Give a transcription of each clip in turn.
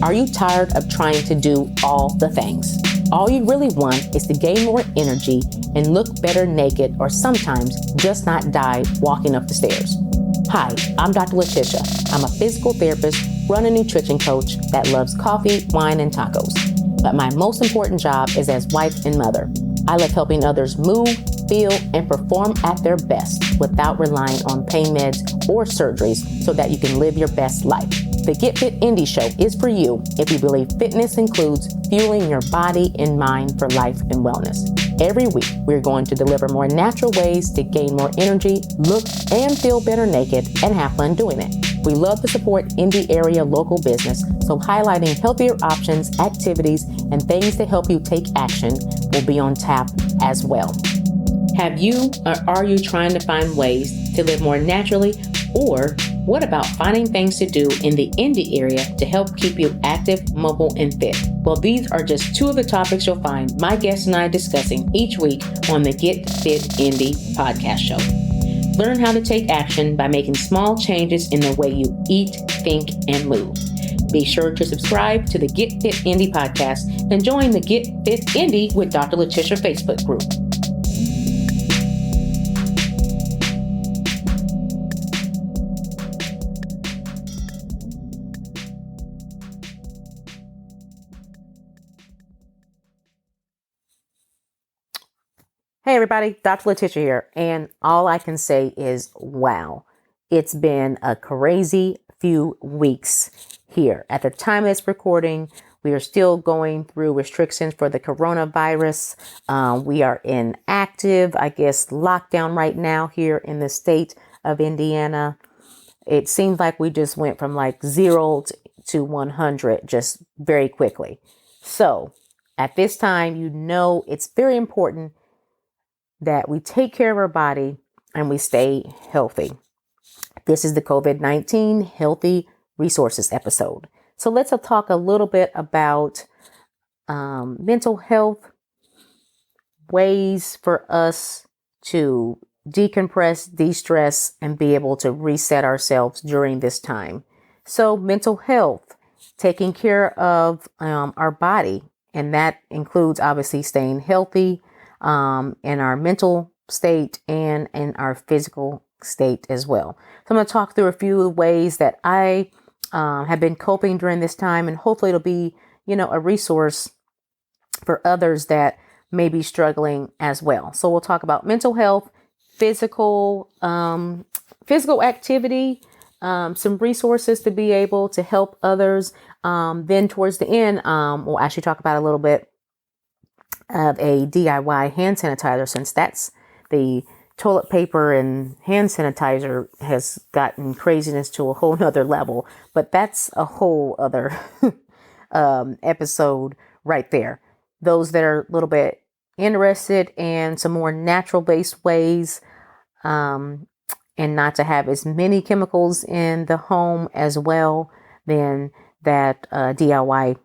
Are you tired of trying to do all the things? All you really want is to gain more energy and look better naked, or sometimes just not die walking up the stairs. Hi, I'm Dr. Letitia. I'm a physical therapist, run a nutrition coach that loves coffee, wine, and tacos. But my most important job is as wife and mother. I love helping others move, feel, and perform at their best without relying on pain meds or surgeries so that you can live your best life. The Get Fit Indie Show is for you if you believe fitness includes fueling your body and mind for life and wellness. Every week, we're going to deliver more natural ways to gain more energy, look and feel better naked, and have fun doing it. We love to support indie area local business, so highlighting healthier options, activities, and things to help you take action will be on tap as well. Have you or are you trying to find ways to live more naturally? Or what about finding things to do in the indie area to help keep you active, mobile, and fit? Well, these are just two of the topics you'll find my guests and I discussing each week on the Get Fit Indie podcast show. Learn how to take action by making small changes in the way you eat, think, and move. Be sure to subscribe to the Get Fit Indie podcast and join the Get Fit Indie with Dr. Letitia Facebook group. Hey everybody, Dr. Letitia here, and all I can say is wow. It's been a crazy few weeks here. At the time of this recording, we are still going through restrictions for the coronavirus. We are in active, lockdown right now here in the state of Indiana. It seems like we just went from like 0 to 100 just very quickly. So at this time, it's very important that we take care of our body and we stay healthy. This is the COVID-19 Healthy Resources episode. So let's talk a little bit about mental health, ways for us to decompress, de-stress, and be able to reset ourselves during this time. So mental health, taking care of our body, and that includes obviously staying healthy, in our mental state and in our physical state as well. So I'm going to talk through a few ways that I have been coping during this time, and hopefully it'll be, a resource for others that may be struggling as well. So we'll talk about mental health, physical activity, some resources to be able to help others. Then towards the end, we'll actually talk about a little bit of a DIY hand sanitizer, since that's the toilet paper and hand sanitizer has gotten craziness to a whole nother level, but that's a whole other episode right there. Those that are a little bit interested in some more natural based ways, and not to have as many chemicals in the home as well, then that DIY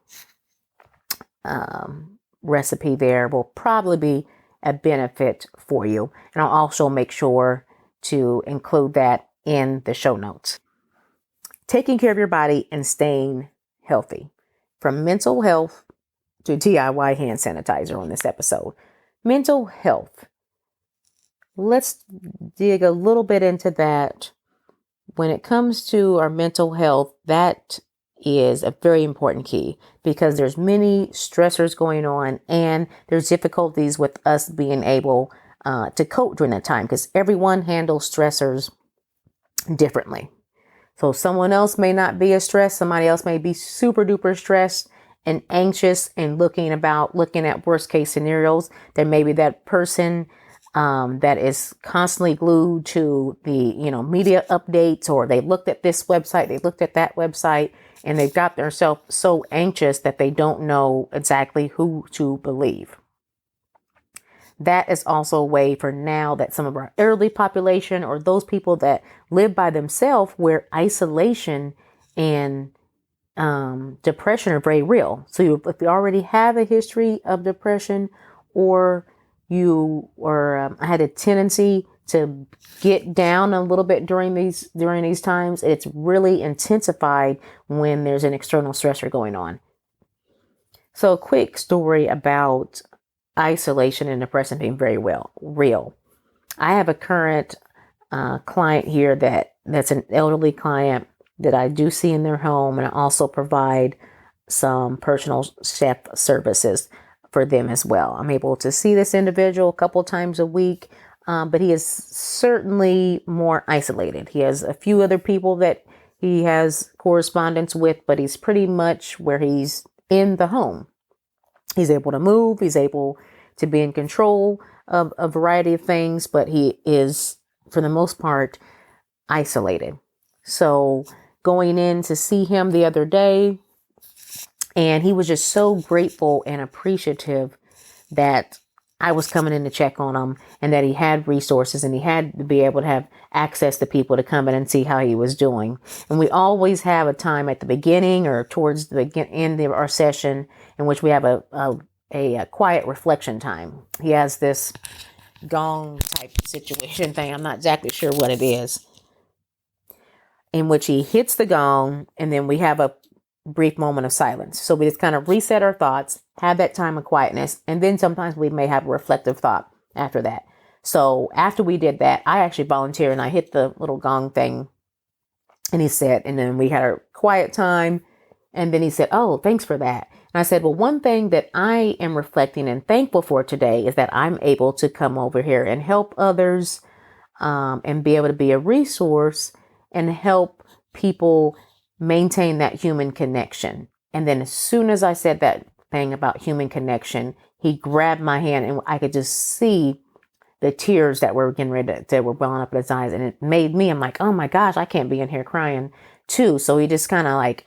recipe there will probably be a benefit for you. And I'll also make sure to include that in the show notes. Taking care of your body and staying healthy. From mental health to DIY hand sanitizer on this episode. Mental health. Let's dig a little bit into that. When it comes to our mental health, that is a very important key, because there's many stressors going on and there's difficulties with us being able to cope during that time, because everyone handles stressors differently. So someone else may not be as stressed. Somebody else may be super duper stressed and anxious and looking at worst case scenarios. There may be that person that is constantly glued to the, media updates, or they looked at this website, they looked at that website, and they've got themselves so anxious that they don't know exactly who to believe. That is also a way for now that some of our elderly population, or those people that live by themselves, where isolation and depression are very real. So if you already have a history of depression, or you had a tendency to get down a little bit during these times. It's really intensified when there's an external stressor going on. So a quick story about isolation and depression being very real. I have a current client here that's an elderly client that I do see in their home, and I also provide some personal chef services for them as well. I'm able to see this individual a couple times a week, but he is certainly more isolated. He has a few other people that he has correspondence with, but he's pretty much where he's in the home. He's able to move. He's able to be in control of a variety of things, but he is, for the most part, isolated. So going in to see him the other day, and he was just so grateful and appreciative that I was coming in to check on him and that he had resources and he had to be able to have access to people to come in and see how he was doing. And we always have a time at the beginning or towards the end of our session in which we have a quiet reflection time. He has this gong type situation thing. I'm not exactly sure what it is, in which he hits the gong and then we have a brief moment of silence. So we just kind of reset our thoughts, have that time of quietness, and then sometimes we may have a reflective thought after that. So after we did that, I actually volunteered and I hit the little gong thing, and he said, and then we had a quiet time, and then he said, "Oh, thanks for that." And I said, "Well, one thing that I am reflecting and thankful for today is that I'm able to come over here and help others, and be able to be a resource and help people maintain that human connection." And then as soon as I said that thing about human connection, he grabbed my hand and I could just see the tears that were getting ready that were welling up in his eyes. And it made me, I'm like, oh my gosh, I can't be in here crying too. So he just kind of like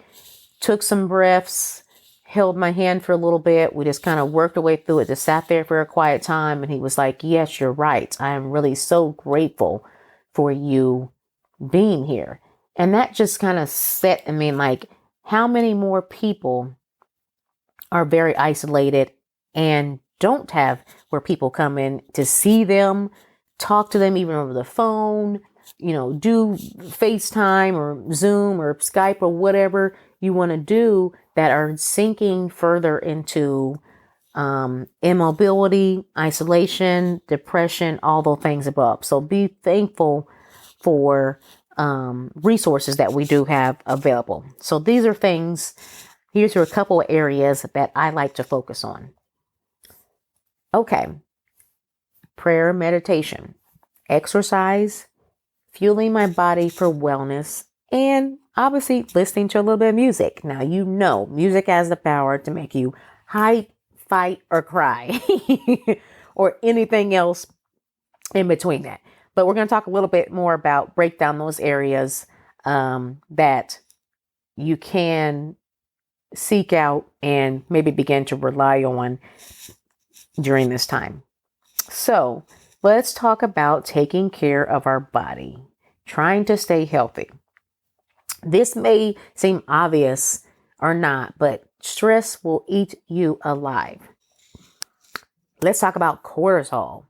took some breaths, held my hand for a little bit. We just kind of worked our way through it, just sat there for a quiet time. And he was like, "Yes, you're right. I am really so grateful for you being here." And that just kind of set, I mean, like, how many more people are very isolated and don't have where people come in to see them, talk to them even over the phone, do FaceTime or Zoom or Skype or whatever you want to do, that are sinking further into immobility, isolation, depression, all those things above. So be thankful for resources that we do have available. So these are things, here's a couple of areas that I like to focus on. Okay. Prayer, meditation, exercise, fueling my body for wellness, and obviously listening to a little bit of music. Now, music has the power to make you hype, fight, or cry, or anything else in between that. But we're going to talk a little bit more about, break down those areas that you can seek out and maybe begin to rely on during this time. So let's talk about taking care of our body, trying to stay healthy. This may seem obvious or not, but stress will eat you alive. Let's talk about cortisol.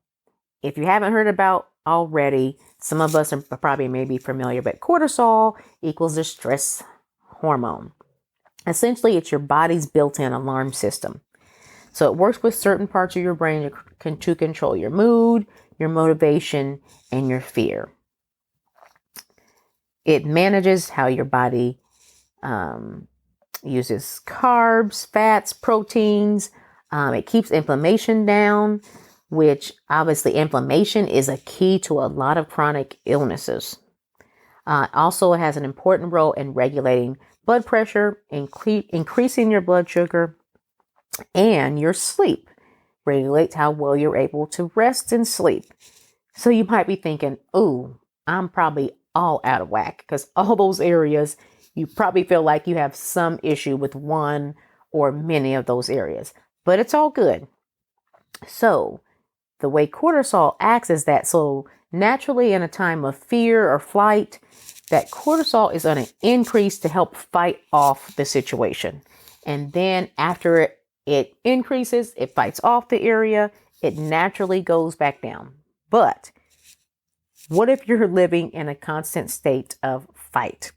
If you haven't heard about already, some of us are probably maybe familiar, but cortisol equals the stress hormone. Essentially, it's your body's built-in alarm system. So it works with certain parts of your brain to control your mood, your motivation, and your fear. It manages how your body uses carbs, fats, proteins. It keeps inflammation down, which obviously inflammation is a key to a lot of chronic illnesses. Also, it has an important role in regulating blood pressure, increasing your blood sugar, and your sleep. Regulates how well you're able to rest and sleep. So you might be thinking, "Ooh, I'm probably all out of whack," because all those areas, you probably feel like you have some issue with one or many of those areas, but it's all good. So the way cortisol acts is that, so naturally in a time of fear or flight, that cortisol is going to increase to help fight off the situation. And then after it increases, it fights off the area, it naturally goes back down. But What if you're living in a constant state of fight,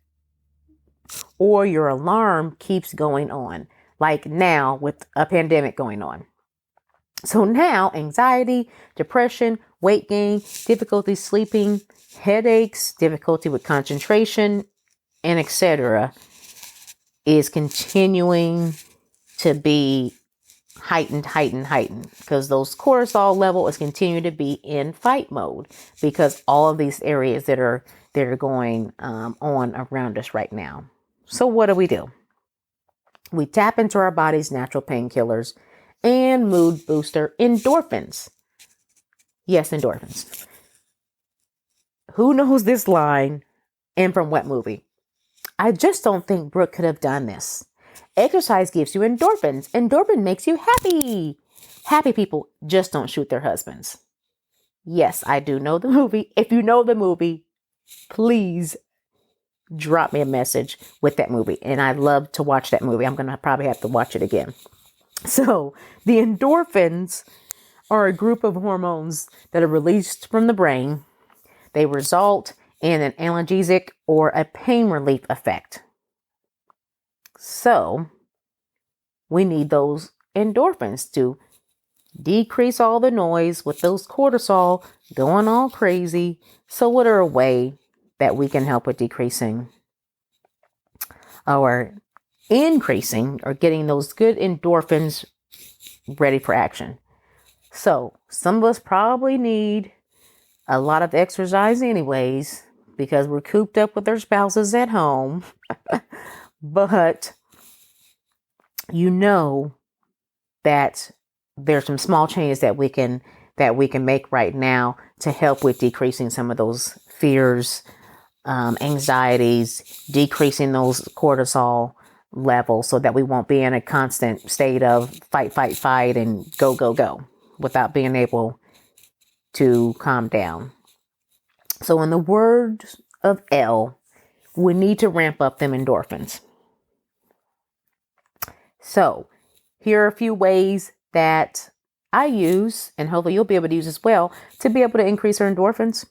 or your alarm keeps going on, like now with a pandemic going on? So now anxiety, depression, weight gain, difficulty sleeping, headaches, difficulty with concentration, and etc. is continuing to be heightened, because those cortisol level is continuing to be in fight mode because all of these areas that are going on around us right now. So what do? We tap into our body's natural painkillers and mood booster endorphins. Yes, endorphins. Who knows this line and from what movie? I just don't think Brooke could have done this. Exercise gives you endorphins. Endorphin makes you happy. Happy people just don't shoot their husbands. Yes, I do know the movie. If you know the movie, please drop me a message with that movie. And I'd love to watch that movie. I'm going to probably have to watch it again. So the endorphins are a group of hormones that are released from the brain. They result in an analgesic or a pain relief effect. So we need those endorphins to decrease all the noise with those cortisol going all crazy. So what are a way that we can help with decreasing or increasing or getting those good endorphins ready for action? So some of us probably need a lot of exercise anyways, because we're cooped up with our spouses at home. But you know that there's some small changes that we can make right now to help with decreasing some of those fears, anxieties, decreasing those cortisol levels so that we won't be in a constant state of fight, and go without being able to calm down. So in the words of Elle, we need to ramp up them endorphins. So here are a few ways that I use, and hopefully you'll be able to use as well, to be able to increase our endorphins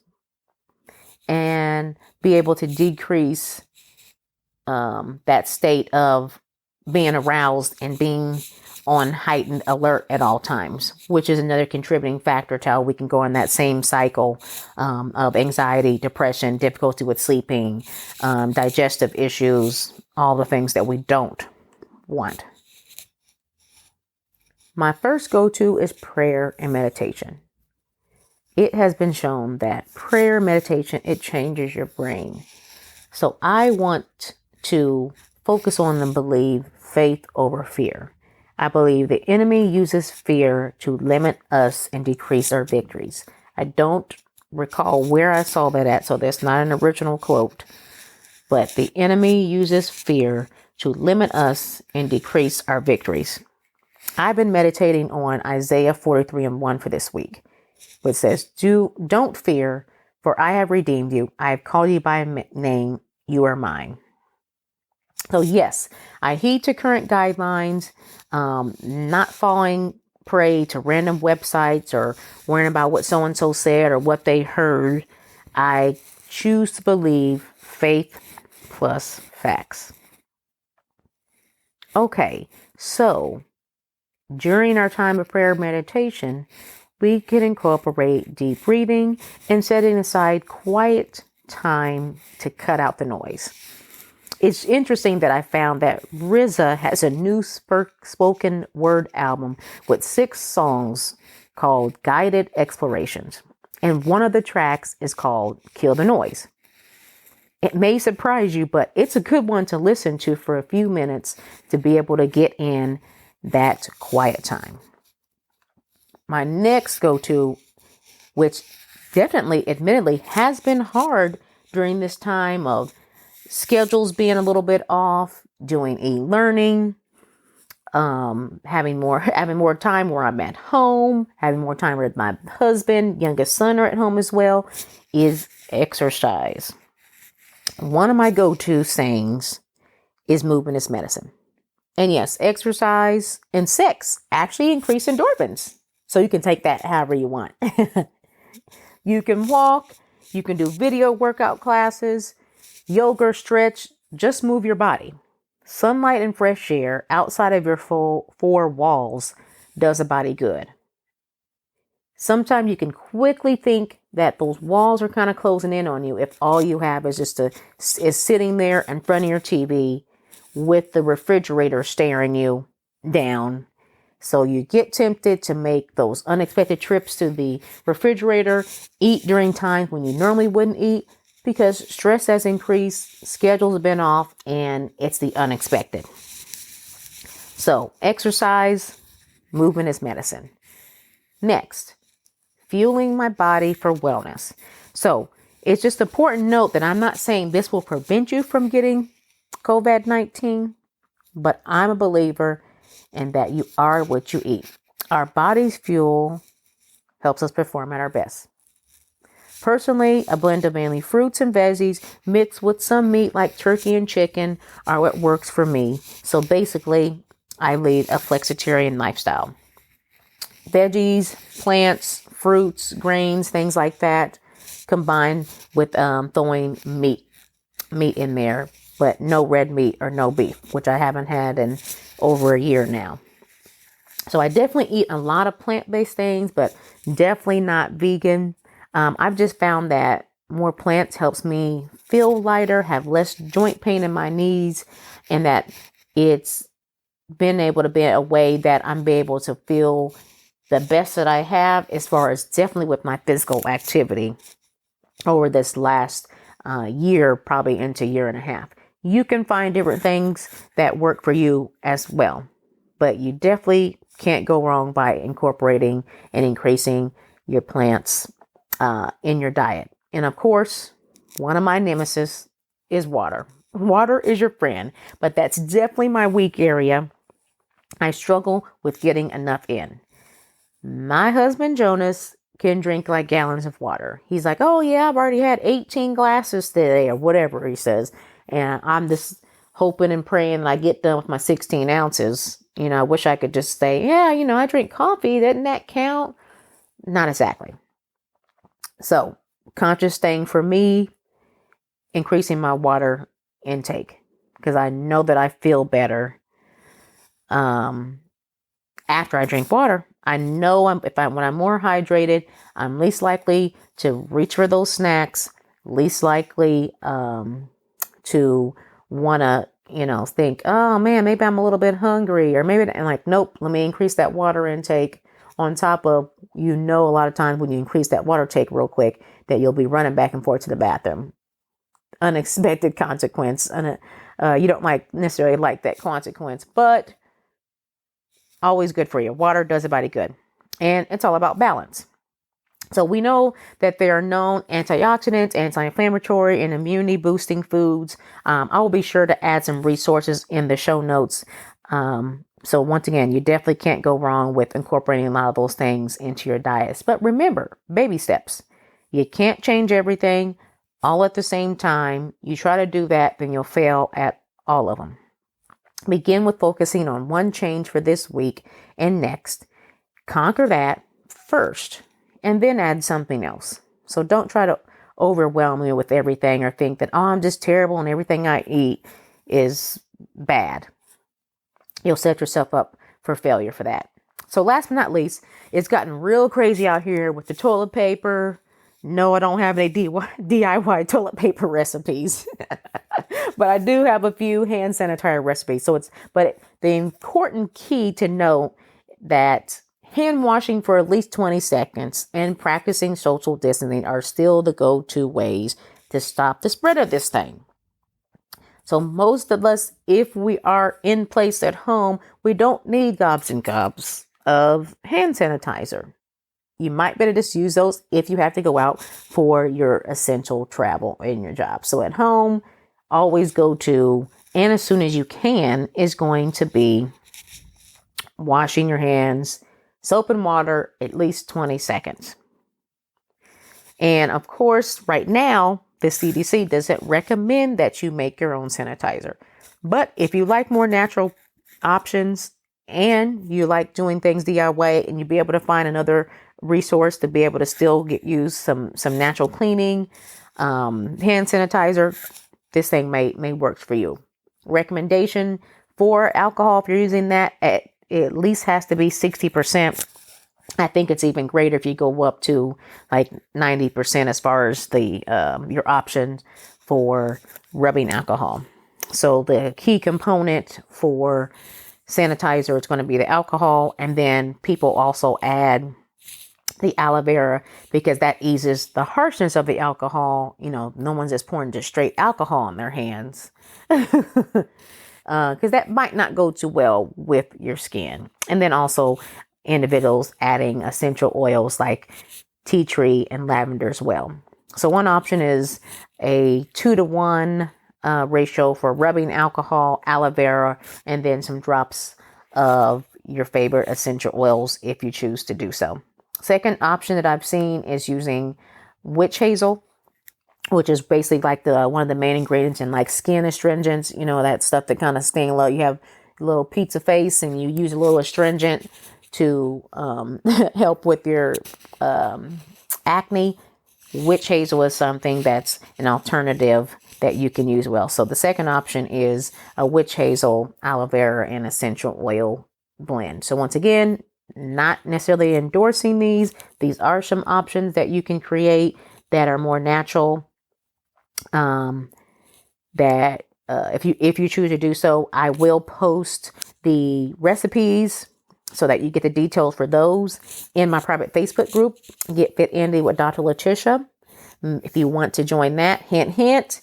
and be able to decrease that state of being aroused and being on heightened alert at all times, which is another contributing factor to how we can go in that same cycle of anxiety, depression, difficulty with sleeping, digestive issues, all the things that we don't want. My first go-to is prayer and meditation. It has been shown that prayer, meditation, it changes your brain. So I want to focus on and believe faith over fear. I believe the enemy uses fear to limit us and decrease our victories. I don't recall where I saw that at, so that's not an original quote. But the enemy uses fear to limit us and decrease our victories. I've been meditating on Isaiah 43:1 for this week, which says, Don't fear, for I have redeemed you. I have called you by name. You are mine. So yes, I heed to current guidelines, not falling prey to random websites or worrying about what so-and-so said or what they heard. I choose to believe faith plus facts. Okay, so during our time of prayer meditation, we can incorporate deep breathing and setting aside quiet time to cut out the noise. It's interesting that I found that RZA has a new spoken word album with 6 songs called Guided Explorations. And one of the tracks is called Kill the Noise. It may surprise you, but it's a good one to listen to for a few minutes to be able to get in that quiet time. My next go-to, which definitely, admittedly, has been hard during this time of schedules being a little bit off, doing e-learning, having more time where I'm at home, having more time with my husband, youngest son are at home as well, is exercise. One of my go-to sayings is movement is medicine. And yes, exercise and sex actually increase endorphins. So you can take that however you want. You can walk, You can do video workout classes, yoga, stretch, just move your body. Sunlight and fresh air outside of your full four walls does a body good. Sometimes you can quickly think that those walls are kind of closing in on you if all you have is is sitting there in front of your TV with the refrigerator staring you down. So you get tempted to make those unexpected trips to the refrigerator, eat during times when you normally wouldn't eat because stress has increased, schedules have been off, and it's the unexpected. So exercise, movement is medicine. Next, fueling my body for wellness. So it's just important to note that I'm not saying this will prevent you from getting COVID-19, but I'm a believer in that you are what you eat. Our body's fuel helps us perform at our best. Personally, a blend of mainly fruits and veggies mixed with some meat like turkey and chicken are what works for me. So basically, I lead a flexitarian lifestyle. Veggies, plants, fruits, grains, things like that, combined with throwing meat in there, but no red meat or no beef, which I haven't had in over a year now. So I definitely eat a lot of plant-based things, but definitely not vegan. I've just found that more plants helps me feel lighter, have less joint pain in my knees, and that it's been able to be a way that I'm able to feel the best that I have as far as definitely with my physical activity over this last year, probably into year and a half. You can find different things that work for you as well, but you definitely can't go wrong by incorporating and increasing your plants in your diet. And of course, one of my nemesis is water. Water is your friend, but that's definitely my weak area. I struggle with getting enough in. My husband, Jonas, can drink like gallons of water. He's like, oh yeah, I've already had 18 glasses today or whatever he says. And I'm just hoping and praying I get done with my 16 ounces. I wish I could just say, yeah, I drink coffee. Doesn't that count? Not exactly. So conscious thing for me, increasing my water intake because I know that I feel better after I drink water. I know when I'm more hydrated, I'm least likely to reach for those snacks, least likely to want to, think, oh man, maybe I'm a little bit hungry or maybe, and like, nope, let me increase that water intake on top of, a lot of times when you increase that water intake real quick, that you'll be running back and forth to the bathroom. Unexpected consequence. And you don't necessarily like that consequence, but always good for you. Water does a body good. And it's all about balance. So we know that there are known antioxidants, anti-inflammatory, and immunity boosting foods. I will be sure to add some resources in the show notes. So once again, you definitely can't go wrong with incorporating a lot of those things into your diets. But remember, baby steps. You can't change everything all at the same time. You try to do that, then you'll fail at all of them. Begin with focusing on one change for this week and next. Conquer that first and then add something else. So don't try to overwhelm you with everything or think that, I'm just terrible and everything I eat is bad. You'll set yourself up for failure for that. So last but not least, it's gotten real crazy out here with the toilet paper. No, I don't have any DIY toilet paper recipes, but I do have a few hand sanitizer recipes. But the important key to note that hand washing for at least 20 seconds and practicing social distancing are still the go-to ways to stop the spread of this thing. So most of us, if we are in place at home, we don't need gobs and gobs of hand sanitizer. You might better just use those if you have to go out for your essential travel in your job. So at home, always go to, and as soon as you can, is going to be washing your hands, soap and water, at least 20 seconds. And of course, right now, the CDC doesn't recommend that you make your own sanitizer. But if you like more natural options and you like doing things DIY and you'll be able to find another resource to be able to still use some natural cleaning, hand sanitizer, this thing may work for you. Recommendation for alcohol, if you're using that, at least has to be 60%. I think it's even greater if you go up to like 90% as far as the your options for rubbing alcohol. So the key component for sanitizer is going to be the alcohol, and then people also add the aloe vera because that eases the harshness of the alcohol. No one's just pouring just straight alcohol in their hands because that might not go too well with your skin. And then also individuals adding essential oils like tea tree and lavender as well. So one option is a 2-to-1 ratio for rubbing alcohol, aloe vera, and then some drops of your favorite essential oils if you choose to do so. Second option that I've seen is using witch hazel, which is basically like one of the main ingredients in like skin astringents, that stuff that kind of sting low. You have a little pizza face and you use a little astringent to help with your acne. Witch hazel is something that's an alternative that you can use well. So the second option is a witch hazel, aloe vera, and essential oil blend. So once again, not necessarily endorsing these. These are some options that you can create that are more natural. That if you choose to do so, I will post the recipes so that you get the details for those in my private Facebook group, Get Fit Indie with Dr. Letitia. If you want to join that, hint, hint,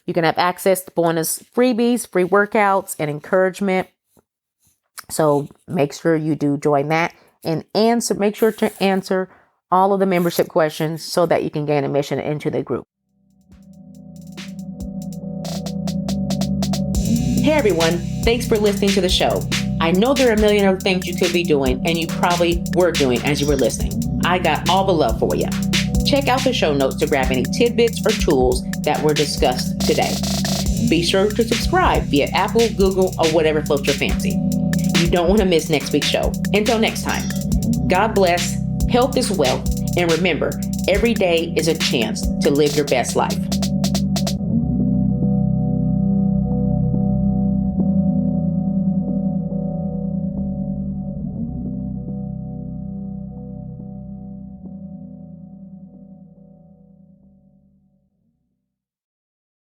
you can have access to bonus freebies, free workouts, and encouragement. So make sure you do join that and make sure to answer all of the membership questions so that you can gain admission into the group. Hey everyone, thanks for listening to the show. I know there are a million other things you could be doing, and you probably were doing as you were listening. I got all the love for you. Check out the show notes to grab any tidbits or tools that were discussed today. Be sure to subscribe via Apple, Google, or whatever floats your fancy. You don't want to miss next week's show. Until next time, God bless, health is wealth, and remember, every day is a chance to live your best life.